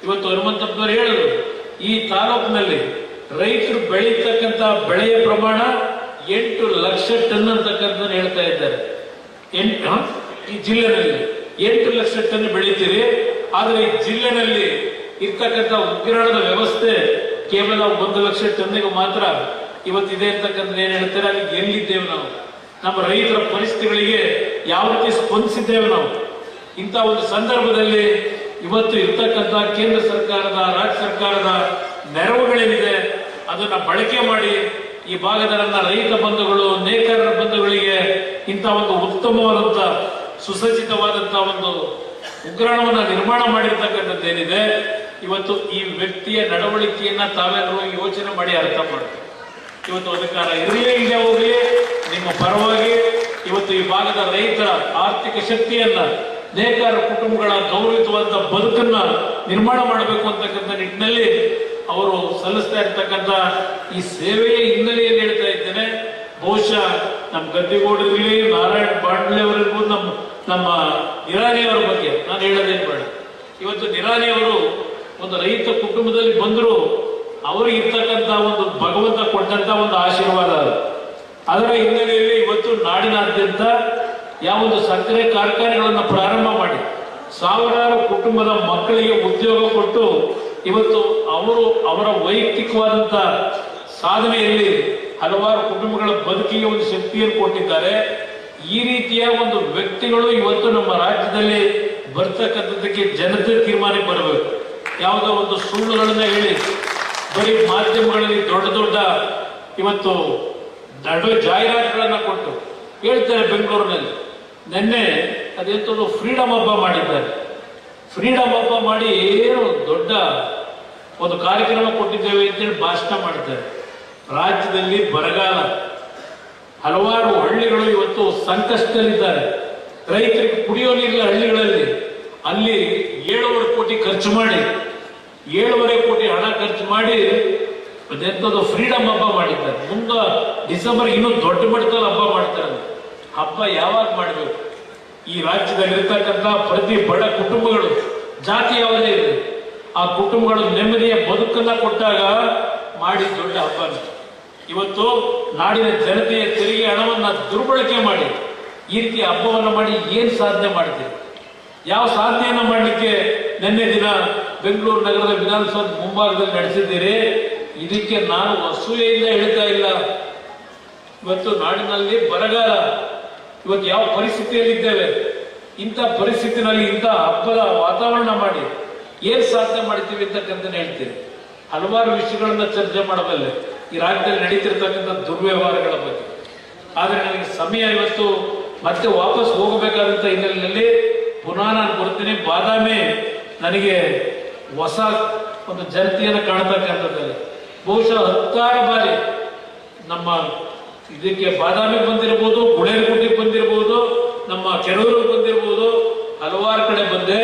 ಇವತ್ತು ಹನುಮಂತಪ್ಪನವರು ಹೇಳಿದ್ರು, ಈ ತಾಲೂಕಿನಲ್ಲಿ ರೈತರು ಬೆಳೀತಕ್ಕಂಥ ಬೆಳೆಯ ಪ್ರಮಾಣ 8 ಲಕ್ಷ ಟನ್ ಅಂತಕ್ಕಂಥ ಹೇಳ್ತಾ ಇದ್ದಾರೆ. ಈ ಜಿಲ್ಲೆನಲ್ಲಿ 8 ಲಕ್ಷ ಟನ್ ಬೆಳೀತೀರಿ. ಆದರೆ ಈ ಜಿಲ್ಲೆನಲ್ಲಿ ಇರ್ತಕ್ಕಂಥ ಉಗ್ರಾಣದ ವ್ಯವಸ್ಥೆ ಕೇವಲ 1 ಲಕ್ಷ ಟನ್ನಿಗೆ ಮಾತ್ರ ಇವತ್ತಿದೆ ಅಂತಕ್ಕಂಥ ಏನ್ ಹೇಳ್ತಾರೆ. ಅದಕ್ಕೆ ಎಲ್ಲಿದ್ದೇವೆ ನಾವು? ನಮ್ಮ ರೈತರ ಪರಿಸ್ಥಿತಿಗಳಿಗೆ ಯಾವ ರೀತಿ ಸ್ಪಂದಿಸಿದ್ದೇವೆ ನಾವು? ಇಂಥ ಒಂದು ಸಂದರ್ಭದಲ್ಲಿ ಇವತ್ತು ಇರ್ತಕ್ಕಂಥ ಕೇಂದ್ರ ಸರ್ಕಾರದ, ರಾಜ್ಯ ಸರ್ಕಾರದ ನೆರವುಗಳೇನಿದೆ ಅದನ್ನ ಬಳಕೆ ಮಾಡಿ ಈ ಭಾಗದ ನನ್ನ ರೈತ ಬಂಧುಗಳು, ನೇಕಾರರ ಬಂಧುಗಳಿಗೆ ಇಂಥ ಒಂದು ಉತ್ತಮವಾದಂತ ಸುಸಜ್ಜಿತವಾದಂತಹ ಒಂದು ಉಗ್ರಾಣವನ್ನ ನಿರ್ಮಾಣ ಮಾಡಿರ್ತಕ್ಕಂಥದ್ದೇನಿದೆ, ಇವತ್ತು ಈ ವ್ಯಕ್ತಿಯ ನಡವಳಿಕೆಯನ್ನ ತಾವೆಲ್ಲರೂ ಯೋಚನೆ ಮಾಡಿ ಅರ್ಥ ಮಾಡ್ತೀವಿ. ಇವತ್ತು ಅಧಿಕಾರ ಇರಲಿ ಇಲ್ಲದೆ ಹೋಗಲಿ, ನಿಮ್ಮ ಪರವಾಗಿ ಇವತ್ತು ಈ ಭಾಗದ ರೈತರ ಆರ್ಥಿಕ ಶಕ್ತಿಯನ್ನ, ನೇಕಾರ ಕುಟುಂಬಗಳ ಗೌರವಿತವಾದ ಬದುಕನ್ನ ನಿರ್ಮಾಣ ಮಾಡಬೇಕು ಅಂತಕ್ಕಂಥ ನಿಟ್ಟಿನಲ್ಲಿ ಅವರು ಸಲ್ಲಿಸ್ತಾ ಇರ್ತಕ್ಕಂಥ ಈ ಸೇವೆಯ ಹಿನ್ನೆಲೆಯಲ್ಲಿ ಹೇಳ್ತಾ ಇದ್ದೇನೆ. ಬಹುಶಃ ನಮ್ಮ ಗದ್ದಿಗೌಡರಿರ್ಲಿ, ನಾರಾಯಣ್ ಬಾಂಡ್ಲೆ ಅವರಿರ್ಬೋದು, ನಮ್ಮ ನಿರಾಣಿಯವರ ಬಗ್ಗೆ ನಾನು ಹೇಳೋದೇನು ಬೇಡ. ಇವತ್ತು ನಿರಾಣಿಯವರು ಒಂದು ರೈತ ಕುಟುಂಬದಲ್ಲಿ ಬಂದರೂ ಅವರಿಗೆ ಇರ್ತಕ್ಕಂಥ ಒಂದು ಭಗವಂತ ಕೊಟ್ಟಂತ ಒಂದು ಆಶೀರ್ವಾದ. ಅದರ ಹಿನ್ನೆಲೆಯಲ್ಲಿ ಇವತ್ತು ನಾಡಿನಾದ್ಯಂತ ಯಾವೊಂದು ಸಕ್ಕರೆ ಕಾರ್ಖಾನೆಗಳನ್ನು ಪ್ರಾರಂಭ ಮಾಡಿ ಸಾವಿರಾರು ಕುಟುಂಬದ ಮಕ್ಕಳಿಗೆ ಉದ್ಯೋಗ ಕೊಟ್ಟು ಇವತ್ತು ಅವರು ಅವರ ವೈಯಕ್ತಿಕವಾದಂತ ಸಾಧನೆಯಲ್ಲಿ ಹಲವಾರು ಕುಟುಂಬಗಳ ಬದುಕಿಗೆ ಒಂದು ಶಕ್ತಿಯನ್ನು ಕೊಟ್ಟಿದ್ದಾರೆ. ಈ ರೀತಿಯ ಒಂದು ವ್ಯಕ್ತಿಗಳು ಇವತ್ತು ನಮ್ಮ ರಾಜ್ಯದಲ್ಲಿ ಬರ್ತಕ್ಕಂಥದ್ದಕ್ಕೆ ಜನತೆ ತೀರ್ಮಾನಕ್ಕೆ ಬರಬೇಕು. ಯಾವುದೋ ಒಂದು ಸುಳ್ಳುಗಳನ್ನ ಹೇಳಿ ಬರೀ ಮಾಧ್ಯಮಗಳಲ್ಲಿ ದೊಡ್ಡ ದೊಡ್ಡ ಇವತ್ತು ಜಾಹೀರಾತುಗಳನ್ನ ಕೊಟ್ಟು ಹೇಳ್ತಾರೆ. ಬೆಂಗಳೂರಿನಲ್ಲಿ ನಿನ್ನೆ ಅದೆಂತದ್ದು ಫ್ರೀಡಮ್ ಹಬ್ಬ ಮಾಡಿದ್ದಾರೆ. ಫ್ರೀಡಮ್ ಹಬ್ಬ ಮಾಡಿ ಏನು ದೊಡ್ಡ ಒಂದು ಕಾರ್ಯಕ್ರಮ ಕೊಟ್ಟಿದ್ದೇವೆ ಅಂತೇಳಿ ಭಾಷಣ ಮಾಡ್ತಾರೆ. ರಾಜ್ಯದಲ್ಲಿ ಬರಗಾಲ, ಹಲವಾರು ಹಳ್ಳಿಗಳು ಇವತ್ತು ಸಂಕಷ್ಟದಲ್ಲಿದ್ದಾರೆ. ರೈತರಿಗೆ ಕುಡಿಯೋ ನೀರಿನ ಹಳ್ಳಿಗಳಲ್ಲಿ ಅಲ್ಲಿ 7.5 ಕೋಟಿ ಖರ್ಚು ಮಾಡಿ 7.5 ಕೋಟಿ ಹಣ ಖರ್ಚು ಮಾಡಿ ಅದೆಂಥದ್ದು ಫ್ರೀಡಮ್ ಹಬ್ಬ ಮಾಡಿದ್ದಾರೆ. ಮುಂದೆ ಡಿಸೆಂಬರ್ ಇನ್ನೂ ದೊಡ್ಡ ಮಟ್ಟದಲ್ಲಿ ಹಬ್ಬ ಮಾಡ್ತಾರೆ. ಹಬ್ಬ ಯಾವಾಗ ಮಾಡಬೇಕು? ಈ ರಾಜ್ಯದಲ್ಲಿರ್ತಕ್ಕಂಥ ಪ್ರತಿ ಬಡ ಕುಟುಂಬಗಳು, ಜಾತಿ ಯಾವುದೇ ಇರಲಿ, ಆ ಕುಟುಂಬಗಳು ನೆಮ್ಮದಿಯ ಬದುಕನ್ನ ಕೊಟ್ಟಾಗ ಮಾಡಿ ದೊಡ್ಡ ಹಬ್ಬ. ಇವತ್ತು ನಾಡಿನ ಜನತೆಯ ತೆರಿಗೆ ಹಣವನ್ನ ದುರ್ಬಳಕೆ ಮಾಡಿ ಈ ರೀತಿ ಹಬ್ಬವನ್ನ ಮಾಡಿ ಏನ್ ಸಾಧನೆ ಮಾಡ್ತೀವಿ? ಯಾವ ಸಾಧನೆಯನ್ನ ಮಾಡಲಿಕ್ಕೆ ನಿನ್ನೆ ದಿನ ಬೆಂಗಳೂರು ನಗರದ ವಿಧಾನಸೌಧ ಮುಂಭಾಗದಲ್ಲಿ ನಡೆಸಿದ್ದೀರಿ. ಇದಕ್ಕೆ ನಾನು ಅಸೂಯೆಯಿಂದ ಹೇಳ್ತಾ ಇಲ್ಲ. ಇವತ್ತು ನಾಡಿನಲ್ಲಿ ಬರಗಾಲ, ಇವತ್ತು ಯಾವ ಪರಿಸ್ಥಿತಿಯಲ್ಲಿದ್ದೇವೆ, ಇಂಥ ಪರಿಸ್ಥಿತಿನಲ್ಲಿ ಇಂಥ ಹಬ್ಬದ ವಾತಾವರಣ ಮಾಡಿ ಏನ್ ಸಾಧನೆ ಮಾಡ್ತೀವಿ ಅಂತಕ್ಕಂಥ ಹೇಳ್ತೀರಿ. ಹಲವಾರು ವಿಷಯಗಳನ್ನ ಚರ್ಚೆ ಮಾಡಬಲ್ಲೆ ಈ ರಾಜ್ಯದಲ್ಲಿ ನಡೀತಿರ್ತಕ್ಕಂಥ ದುರ್ವ್ಯವಹಾರಗಳ ಬಗ್ಗೆ. ಆದ್ರೆ ನನಗೆ ಸಮಯ ಇವತ್ತು ಮತ್ತೆ ವಾಪಸ್ ಹೋಗಬೇಕಾದಂತ ಹಿನ್ನೆಲೆಯಲ್ಲಿ ಪುನಃ ನಾನು ಬರ್ತೀನಿ. ಬಾದಾಮಿ ನನಗೆ ಹೊಸ ಒಂದು ಜನತೆಯನ್ನು ಕಾಣತಕ್ಕಂಥದ್ದಲ್ಲಿ ಬಹುಶಃ 10 ಬಾರಿ ನಮ್ಮ ಇದಕ್ಕೆ ಬಾದಾಮಿ ಬಂದಿರಬಹುದು, ಗುಳೇರಗುಂಡಿಗೆ ಬಂದಿರಬಹುದು, ನಮ್ಮ ಕೆರೂರಿಗೆ ಬಂದಿರಬಹುದು, ಹಲವಾರು ಕಡೆ ಬಂದೆ.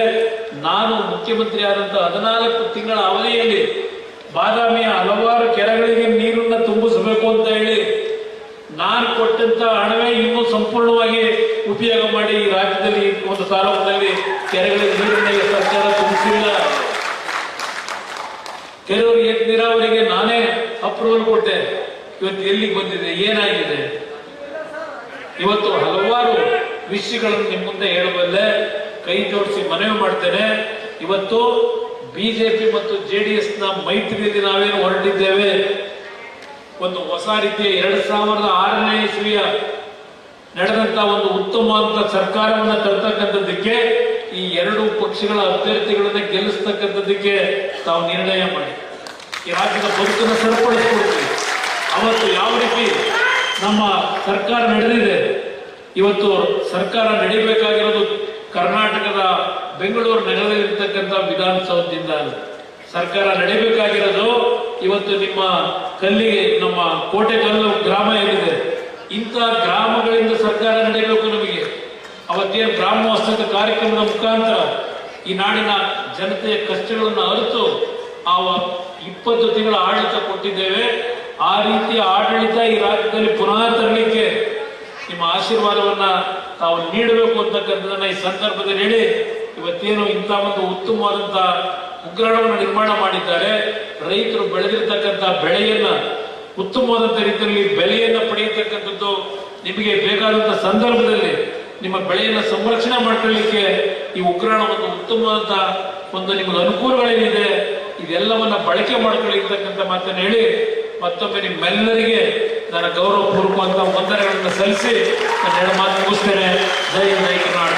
ನಾನು ಮುಖ್ಯಮಂತ್ರಿ ಆದಂತ 14 ತಿಂಗಳ ಅವಧಿಯಲ್ಲಿ ಬಾದಾಮಿಯ ಹಲವಾರು ಕೆರೆಗಳಿಗೆ ನೀರನ್ನ ತುಂಬಿಸಬೇಕು ಅಂತ ಹೇಳಿ ನಾನು ಕೊಟ್ಟಂತ ಹಣವೇ ಇನ್ನೂ ಸಂಪೂರ್ಣವಾಗಿ ಉಪಯೋಗ ಮಾಡಿ ಈ ರಾಜ್ಯದಲ್ಲಿ ಒಂದು ತಾಲೂಕಿನಲ್ಲಿ ಕೆರೆಗಳಿಗೆ ನೀರನ್ನ ಸರ್ಕಾರ ತುಂಬಿಸಿಲ್ಲ. ಕೆಲವರು ನೀರಾವರಿಗೆ ನಾನೇ ಅಪ್ರೂವಲ್ ಕೊಟ್ಟೆ. ಇವತ್ತು ಎಲ್ಲಿಗೆ ಬಂದಿದೆ, ಏನಾಗಿದೆ? ಇವತ್ತು ಹಲವಾರು ವಿಷಯಗಳನ್ನು ನಿಮ್ಮ ಮುಂದೆ ಹೇಳಬಲ್ಲೆ. ಕೈ ಜೋಡಿಸಿ ಮನವಿ ಮಾಡ್ತೇನೆ. ಇವತ್ತು ಬಿಜೆಪಿ ಮತ್ತು ಜೆಡಿಎಸ್ ನ ಮೈತ್ರಿಯಲ್ಲಿ ನಾವೇನು ಹೊರಟಿದ್ದೇವೆ, ಒಂದು ಹೊಸ ರೀತಿಯ 2006ನೇ ಇಸ್ವಿಯ ನಡೆದಂತ ಒಂದು ಉತ್ತಮವಾದ ಸರ್ಕಾರವನ್ನ ತರ್ತಕ್ಕಂಥದ್ದಕ್ಕೆ ಈ 2 ಪಕ್ಷಗಳ ಅಭ್ಯರ್ಥಿಗಳನ್ನ ಗೆಲ್ಲಿಸ್ತಕ್ಕಂಥದ್ದಕ್ಕೆ ತಾವು ನಿರ್ಣಯ ಮಾಡಿ ಈ ರಾಜ್ಯದ ಬದುಕನ್ನು ಸರಿಪಡಿಸಿಕೊಡ್ತೀವಿ. ಅವತ್ತು ಯಾವ ರೀತಿ ನಮ್ಮ ಸರ್ಕಾರ ನಡೆದಿದೆ, ಇವತ್ತು ಸರ್ಕಾರ ನಡೀಬೇಕಾಗಿರೋದು ಕರ್ನಾಟಕದ ಬೆಂಗಳೂರು ನಗರದಲ್ಲಿರ್ತಕ್ಕಂಥ ವಿಧಾನಸೌಧದಿಂದ ಸರ್ಕಾರ ನಡೀಬೇಕಾಗಿರೋದು ಇವತ್ತು ನಿಮ್ಮ ಕಲ್ಲಿಗೆ ನಮ್ಮ ಕೋಟೆಕಲ್ಲು ಗ್ರಾಮ ಏನಿದೆ, ಇಂಥ ಗ್ರಾಮಗಳಿಂದ ಸರ್ಕಾರ ನಡೀಬೇಕು. ನಮಗೆ ಅವತ್ತೇನು ಗ್ರಾಮ ವಾಸ್ತವ ಕಾರ್ಯಕ್ರಮದ ಮುಖಾಂತರ ಈ ನಾಡಿನ ಜನತೆಯ ಕಷ್ಟಗಳನ್ನು ಅರಿತು ಆ 20 ತಿಂಗಳ ಆಡಳಿತ ಕೊಟ್ಟಿದ್ದೇವೆ. ಆ ರೀತಿಯ ಆಡಳಿತ ಈ ರಾಜ್ಯದಲ್ಲಿ ಪುನಃ ತರಲಿಕ್ಕೆ ನಿಮ್ಮ ಆಶೀರ್ವಾದವನ್ನ ತಾವು ನೀಡಬೇಕು ಅಂತಕ್ಕಂಥದನ್ನ ಈ ಸಂದರ್ಭದಲ್ಲಿ ಹೇಳಿ, ಇವತ್ತೇನು ಇಂಥ ಒಂದು ಉತ್ತಮವಾದಂತಹ ಉಗ್ರಾಣವನ್ನು ನಿರ್ಮಾಣ ಮಾಡಿದ್ದಾರೆ. ರೈತರು ಬೆಳೆದಿರ್ತಕ್ಕಂಥ ಬೆಳೆಯನ್ನ ಉತ್ತಮವಾದಂಥ ರೀತಿಯಲ್ಲಿ ಬೆಲೆಯನ್ನ ಪಡೆಯತಕ್ಕಂಥದ್ದು ನಿಮಗೆ ಬೇಕಾದಂತ ಸಂದರ್ಭದಲ್ಲಿ ನಿಮ್ಮ ಬೆಳೆಯನ್ನ ಸಂರಕ್ಷಣೆ ಮಾಡ್ಕೊಳ್ಳಿಕ್ಕೆ ಈ ಉಗ್ರಾಣ ಒಂದು ಉತ್ತಮವಾದ ಒಂದು ನಿಮಗೆ ಅನುಕೂಲಗಳೇನಿದೆ ಇದೆಲ್ಲವನ್ನ ಬಳಕೆ ಮಾಡ್ಕೊಳ್ಳಿರ್ತಕ್ಕಂಥ ಮಾತನ್ನು ಹೇಳಿ ಮತ್ತೊಮ್ಮೆ ನಿಮ್ಮೆಲ್ಲರಿಗೆ ನನ್ನ ಗೌರವಪೂರ್ವಕವಾದ ವಂದನೆಗಳನ್ನು ಸಲ್ಲಿಸಿ ನನ್ನ ಎರಡು ಮಾತು ಮುಗಿಸ್ತೇನೆ. ಜೈ ಹಿಂದ್, ಜೈ ಕರ್ನಾಟಕ.